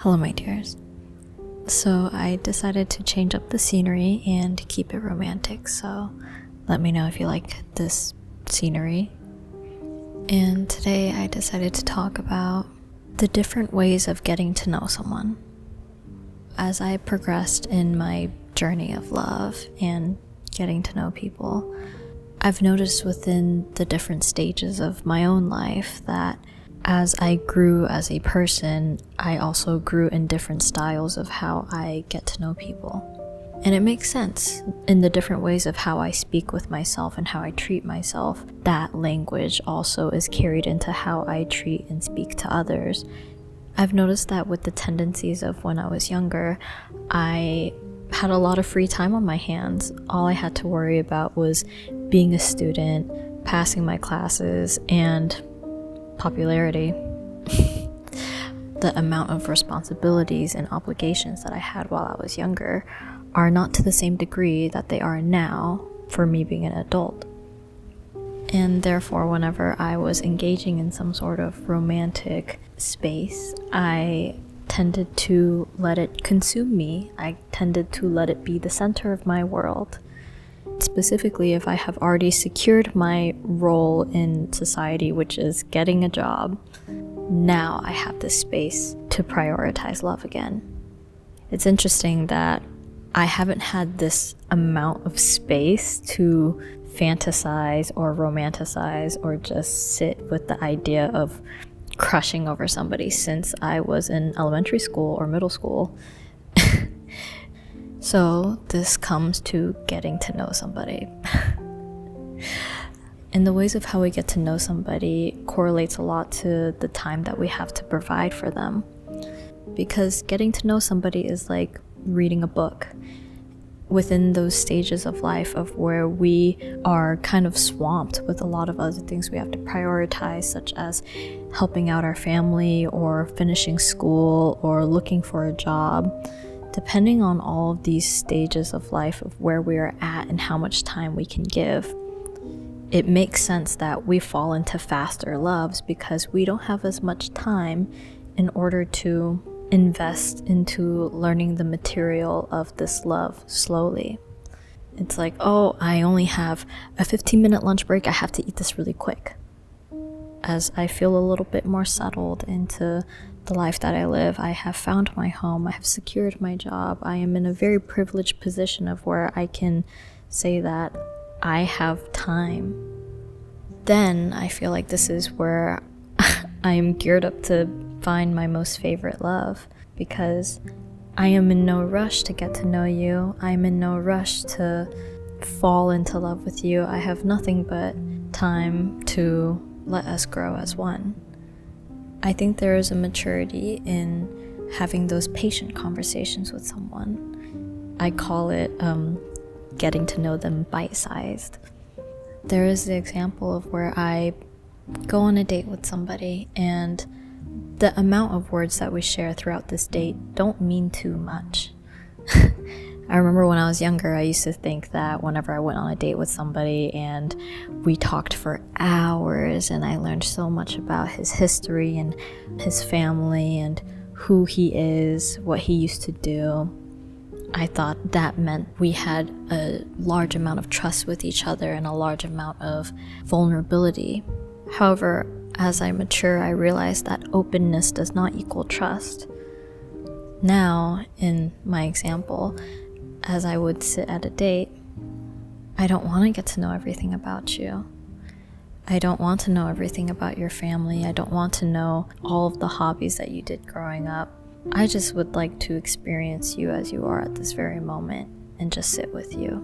Hello, my dears. So I decided to change up the scenery and keep it romantic, so let me know if you like this scenery. And today I decided to talk about the different ways of getting to know someone. As I progressed in my journey of love and getting to know people, I've noticed within the different stages of my own life that as I grew as a person, I also grew in different styles of how I get to know people. And it makes sense in the different ways of how I speak with myself and how I treat myself. That language also is carried into how I treat and speak to others. I've noticed that with the tendencies of when I was younger, I had a lot of free time on my hands. All I had to worry about was being a student, passing my classes, and popularity. The amount of responsibilities and obligations that I had while I was younger are not to the same degree that they are now for me being an adult. And therefore, whenever I was engaging in some sort of romantic space, I tended to let it consume me. I tended to let it be the center of my world. Specifically, if I have already secured my role in society, which is getting a job, now I have this space to prioritize love again. It's interesting that I haven't had this amount of space to fantasize or romanticize or just sit with the idea of crushing over somebody since I was in elementary school or middle school. So this comes to getting to know somebody. And the ways of how we get to know somebody correlates a lot to the time that we have to provide for them. Because getting to know somebody is like reading a book. Within those stages of life of where we are kind of swamped with a lot of other things we have to prioritize, such as helping out our family or finishing school or looking for a job. Depending on all of these stages of life of where we are at and how much time we can give, it makes sense that we fall into faster loves because we don't have as much time in order to invest into learning the material of this love slowly. It's like, oh, I only have a 15-minute lunch break, I have to eat this really quick. As I feel a little bit more settled into the life that I live, I have found my home, I have secured my job, I am in a very privileged position of where I can say that I have time. Then I feel like this is where I am geared up to find my most favorite love, because I am in no rush to get to know you. I am in no rush to fall into love with you. I have nothing but time to let us grow as one. I think there is a maturity in having those patient conversations with someone. I call it getting to know them bite-sized. There is the example of where I go on a date with somebody and the amount of words that we share throughout this date don't mean too much. I remember when I was younger, I used to think that whenever I went on a date with somebody and we talked for hours and I learned so much about his history and his family and who he is, what he used to do, I thought that meant we had a large amount of trust with each other and a large amount of vulnerability. However, as I mature, I realized that openness does not equal trust. Now, in my example, as I would sit at a date, I don't want to get to know everything about you. I don't want to know everything about your family. I don't want to know all of the hobbies that you did growing up. I just would like to experience you as you are at this very moment and just sit with you.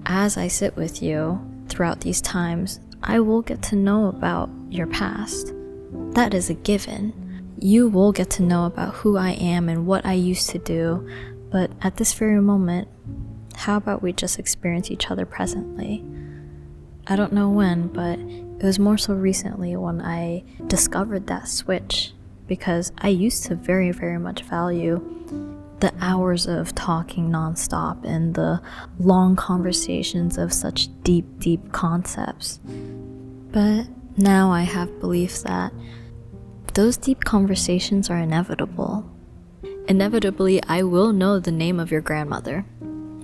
As I sit with you throughout these times, I will get to know about your past. That is a given. You will get to know about who I am and what I used to do, but at this very moment, how about we just experience each other presently? I don't know when, but it was more so recently when I discovered that switch, because I used to very, very much value the hours of talking nonstop and the long conversations of such deep, deep concepts. But now I have belief that those deep conversations are inevitable. Inevitably, I will know the name of your grandmother.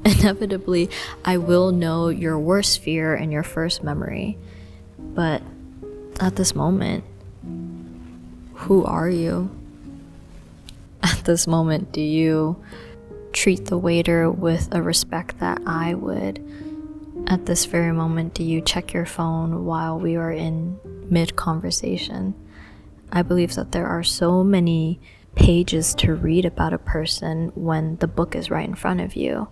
Inevitably, I will know your worst fear and your first memory. But at this moment, who are you? At this moment, do you treat the waiter with a respect that I would? At this very moment, do you check your phone while we are in mid-conversation? I believe that there are so many pages to read about a person when the book is right in front of you.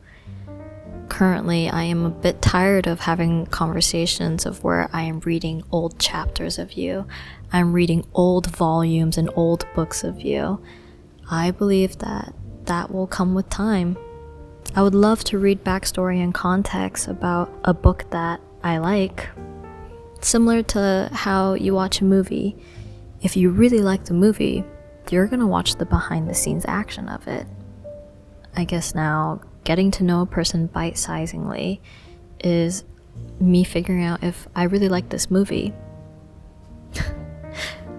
Currently, I am a bit tired of having conversations of where I am reading old chapters of you. I'm reading old volumes and old books of you. I believe that that will come with time. I would love to read backstory and context about a book that I like. Similar to how you watch a movie. If you really like the movie, you're gonna watch the behind the scenes action of it. I guess now, getting to know a person bite-sizingly is me figuring out if I really like this movie.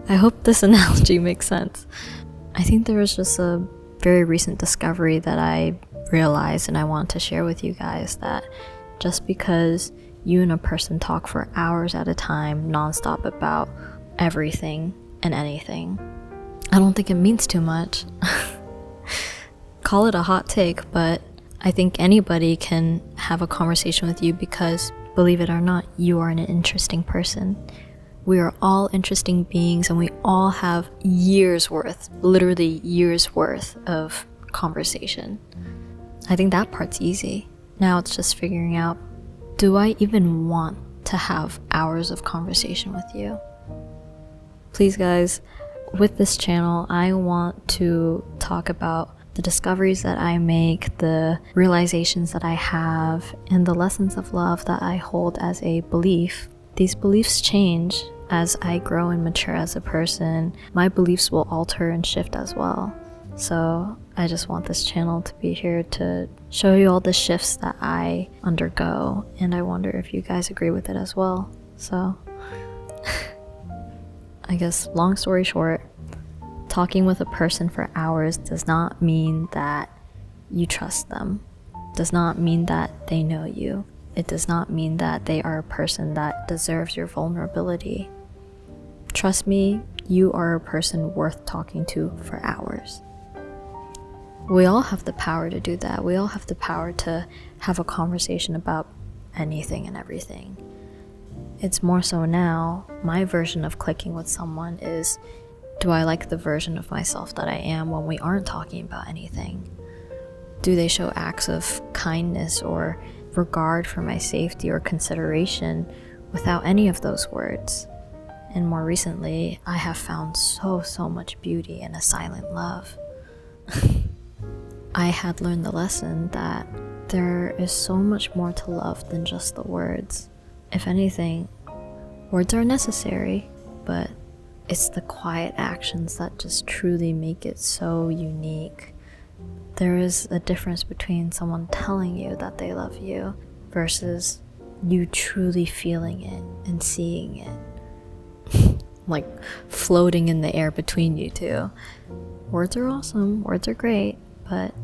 I hope this analogy makes sense. I think there was just a very recent discovery that I realized, and I want to share with you guys, that just because you and a person talk for hours at a time nonstop about everything and anything, I don't think it means too much. Call it a hot take, but I think anybody can have a conversation with you because, believe it or not, you are an interesting person. We are all interesting beings, and we all have years worth, literally years worth of conversation. I think that part's easy. Now it's just figuring out, do I even want to have hours of conversation with you? Please guys, with this channel, I want to talk about the discoveries that I make, the realizations that I have, and the lessons of love that I hold as a belief. These beliefs change as I grow and mature as a person. My beliefs will alter and shift as well. So I just want this channel to be here to show you all the shifts that I undergo, and I wonder if you guys agree with it as well. So I guess long story short, talking with a person for hours does not mean that you trust them. Does not mean that they know you. It does not mean that they are a person that deserves your vulnerability. Trust me, you are a person worth talking to for hours. We all have the power to do that. We all have the power to have a conversation about anything and everything. It's more so now, my version of clicking with someone is, do I like the version of myself that I am when we aren't talking about anything? Do they show acts of kindness or regard for my safety or consideration without any of those words? And more recently, I have found so much beauty in a silent love. I had learned the lesson that there is so much more to love than just the words. If anything, words are necessary, but it's the quiet actions that just truly make it so unique. There is a difference between someone telling you that they love you versus you truly feeling it and seeing it. Like floating in the air between you two. Words are awesome, words are great, but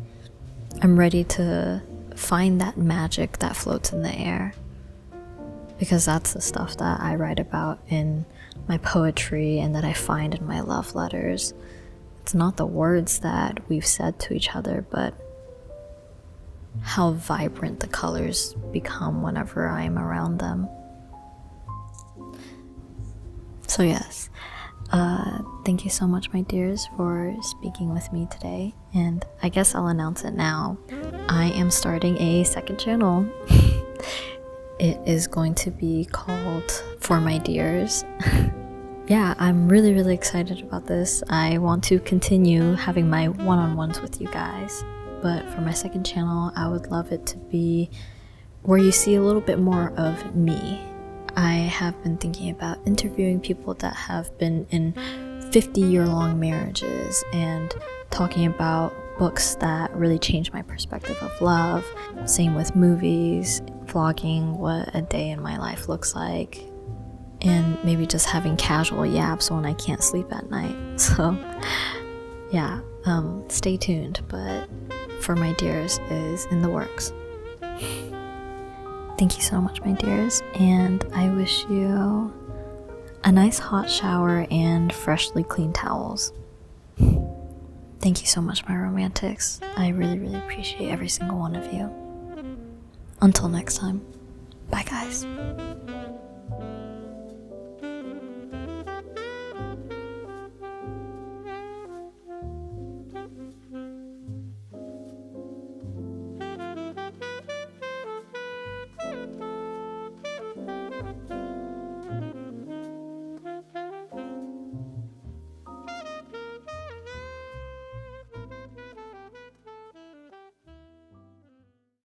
I'm ready to find that magic that floats in the air. Because that's the stuff that I write about in my poetry and that I find in my love letters. It's not the words that we've said to each other, but how vibrant the colors become whenever I'm around them. So yes, thank you so much, my dears, for speaking with me today. And I guess I'll announce it now. I am starting a second channel. It is going to be called For My Dears. Yeah, I'm really excited about this. I want to continue having my one-on-ones with you guys. But for my second channel, I would love it to be where you see a little bit more of me. I have been thinking about interviewing people that have been in 50-year-long marriages and talking about books that really changed my perspective of love. Same with movies, vlogging what a day in my life looks like, and maybe just having casual yaps when I can't sleep at night. So yeah, Stay tuned, but for my dears is in the works. Thank you so much, my dears, and I wish you a nice hot shower and freshly clean towels. Thank you so much, my romantics. I really, really appreciate every single one of you. Until next time. Bye, guys.